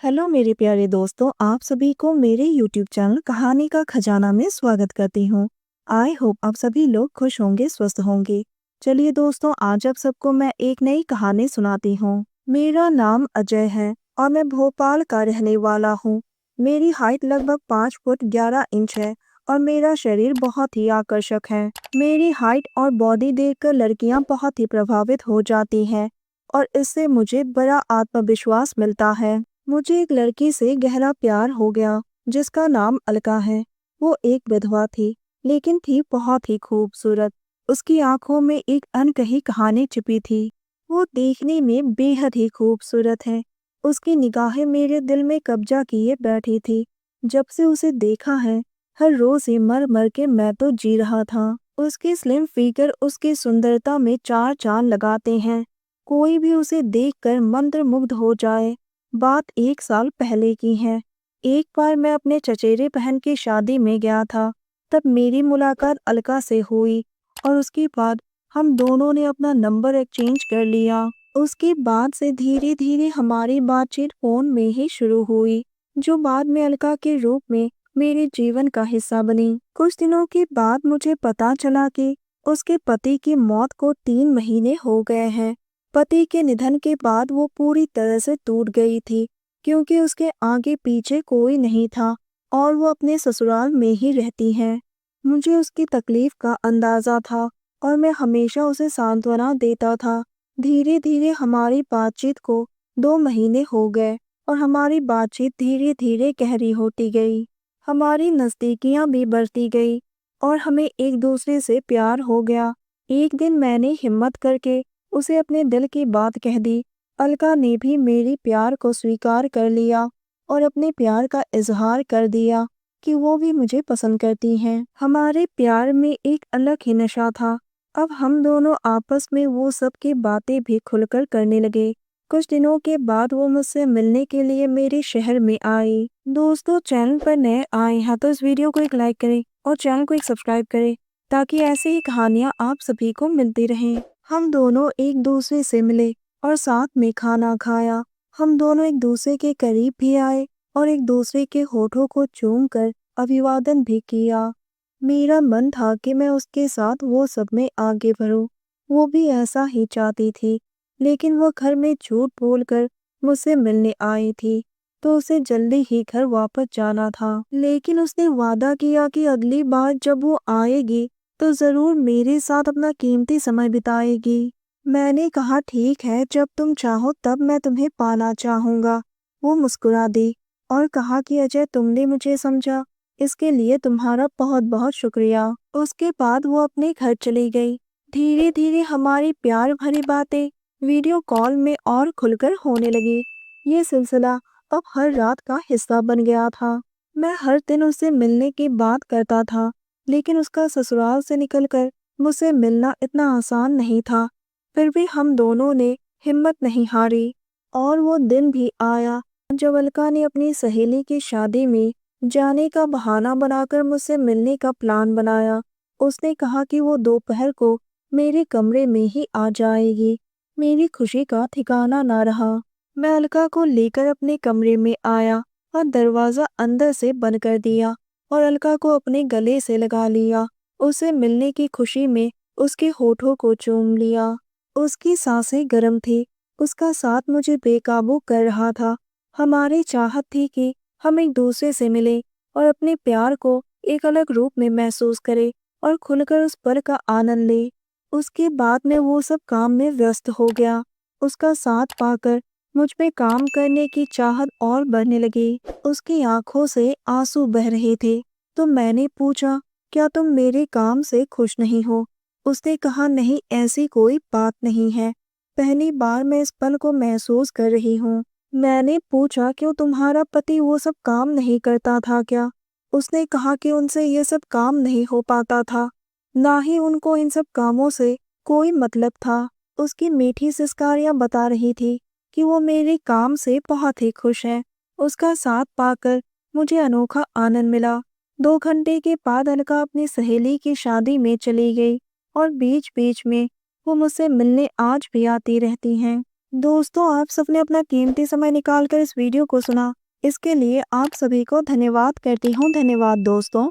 Hello मेरे प्यारे दोस्तों, आप सभी को मेरे यूट्यूब चैनल कहानी का खजाना में स्वागत करती हूँ। आई होप आप सभी लोग खुश होंगे, स्वस्थ होंगे। चलिए दोस्तों, आज आप सबको मैं एक नई कहानी सुनाती हूँ। मेरा नाम अजय है और मैं भोपाल का रहने वाला हूँ। मेरी हाइट लगभग 5 फुट 11 इंच है और मेरा शरीर बहुत ही आकर्षक है। मेरी हाइट और बॉडी देखकर लड़कियाँ बहुत ही प्रभावित हो जाती हैं और इससे मुझे बड़ा आत्मविश्वास मिलता है। मुझे एक लड़की से गहरा प्यार हो गया जिसका नाम अलका है। वो एक विधवा थी लेकिन थी बहुत ही खूबसूरत। उसकी आंखों में एक अनकही कहानी छिपी थी। वो देखने में बेहद ही खूबसूरत है। उसकी निगाहें मेरे दिल में कब्जा किए बैठी थी। जब से उसे देखा है, हर रोज ही मर मर के मैं तो जी रहा था। उसकी स्लिम फिगर उसकी सुंदरता में चार चांद लगाते हैं। कोई भी उसे देखकर मंत्रमुग्ध हो जाए। बात 1 साल पहले की है। एक बार मैं अपने चचेरे बहन की शादी में गया था। तब मेरी मुलाकात अलका से हुई और उसके बाद हम दोनों ने अपना नंबर एक्सचेंज कर लिया। उसके बाद से धीरे धीरे हमारी बातचीत फोन में ही शुरू हुई, जो बाद में अलका के रूप में मेरे जीवन का हिस्सा बनी। कुछ दिनों के बाद मुझे पता चला कि उसके पति की मौत को 3 महीने हो गए हैं। पति के निधन के बाद वो पूरी तरह से टूट गई थी क्योंकि उसके आगे पीछे कोई नहीं था और वो अपने ससुराल में ही रहती हैं। मुझे उसकी तकलीफ का अंदाज़ा था और मैं हमेशा उसे सांत्वना देता था। धीरे धीरे हमारी बातचीत को 2 महीने हो गए और हमारी बातचीत धीरे धीरे गहरी होती गई। हमारी नज़दीकियाँ भी बढ़ती गई और हमें एक दूसरे से प्यार हो गया। एक दिन मैंने हिम्मत करके उसे अपने दिल की बात कह दी। अलका ने भी मेरी प्यार को स्वीकार कर लिया और अपने प्यार का इजहार कर दिया कि वो भी मुझे पसंद करती हैं। हमारे प्यार में एक अलग ही नशा था। अब हम दोनों आपस में वो सब की बातें भी खुलकर करने लगे। कुछ दिनों के बाद वो मुझसे मिलने के लिए मेरे शहर में आई। दोस्तों, चैनल पर नए आए हैं तो इस वीडियो को एक लाइक करें और चैनल को एक सब्सक्राइब करें ताकि ऐसी ही कहानियाँ आप सभी को मिलती रहें। हम दोनों एक दूसरे से मिले और साथ में खाना खाया। हम दोनों एक दूसरे के करीब भी आए और एक दूसरे के होठों को चूमकर अभिवादन भी किया। मेरा मन था कि मैं उसके साथ वो सब में आगे बढ़ूं। वो भी ऐसा ही चाहती थी, लेकिन वो घर में झूठ बोलकर मुझसे मिलने आई थी, तो उसे जल्दी ही घर वापस जाना था। लेकिन उसने वादा किया कि अगली बार जब वो आएगी तो जरूर मेरे साथ अपना कीमती समय बिताएगी। मैंने कहा ठीक है, जब तुम चाहो तब मैं तुम्हें पाना चाहूंगा। वो मुस्कुरा दी और कहा कि अजय, तुमने मुझे समझा, इसके लिए तुम्हारा बहुत बहुत शुक्रिया। उसके बाद वो अपने घर चली गई। धीरे धीरे हमारी प्यार भरी बातें वीडियो कॉल में और खुलकर होने लगी। ये सिलसिला अब हर रात का हिस्सा बन गया था। मैं हर दिन उससे मिलने की बात करता था, लेकिन उसका ससुराल से निकलकर मुझसे मिलना इतना आसान नहीं था। फिर भी हम दोनों ने हिम्मत नहीं हारी और वो दिन भी आया जब अलका ने अपनी सहेली की शादी में जाने का बहाना बनाकर मुझसे मिलने का प्लान बनाया। उसने कहा कि वो दोपहर को मेरे कमरे में ही आ जाएगी। मेरी खुशी का ठिकाना ना रहा। मैं अलका को लेकर अपने कमरे में आया और दरवाज़ा अंदर से बंद कर दिया और अलका को अपने गले से लगा लिया। उसे मिलने की खुशी में उसके होठों को चूम लिया। उसकी सांसें गर्म थी। उसका साथ मुझे बेकाबू कर रहा था। हमारी चाहत थी कि हम एक दूसरे से मिले और अपने प्यार को एक अलग रूप में महसूस करें और खुलकर उस पल का आनंद ले। उसके बाद में वो सब काम में व्यस्त हो गया। उसका साथ पाकर मुझ में काम करने की चाहत और बढ़ने लगी। उसकी आंखों से आंसू बह रहे थे, तो मैंने पूछा, क्या तुम मेरे काम से खुश नहीं हो? उसने कहा, नहीं, ऐसी कोई बात नहीं है। पहली बार मैं इस पल को महसूस कर रही हूँ। मैंने पूछा, क्यों तुम्हारा पति वो सब काम नहीं करता था क्या? उसने कहा कि उनसे ये सब काम नहीं हो पाता था, ना ही उनको इन सब कामों से कोई मतलब था। उसकी मीठी सिसकारियां बता रही थी कि वो मेरे काम से बहुत ही खुश है। उसका साथ पाकर मुझे अनोखा आनंद मिला। 2 घंटे के बाद अलका अपनी सहेली की शादी में चली गई और बीच बीच में वो मुझसे मिलने आज भी आती रहती हैं। दोस्तों, आप सबने अपना कीमती समय निकाल कर इस वीडियो को सुना। इसके लिए आप सभी को धन्यवाद करती हूँ। धन्यवाद दोस्तों।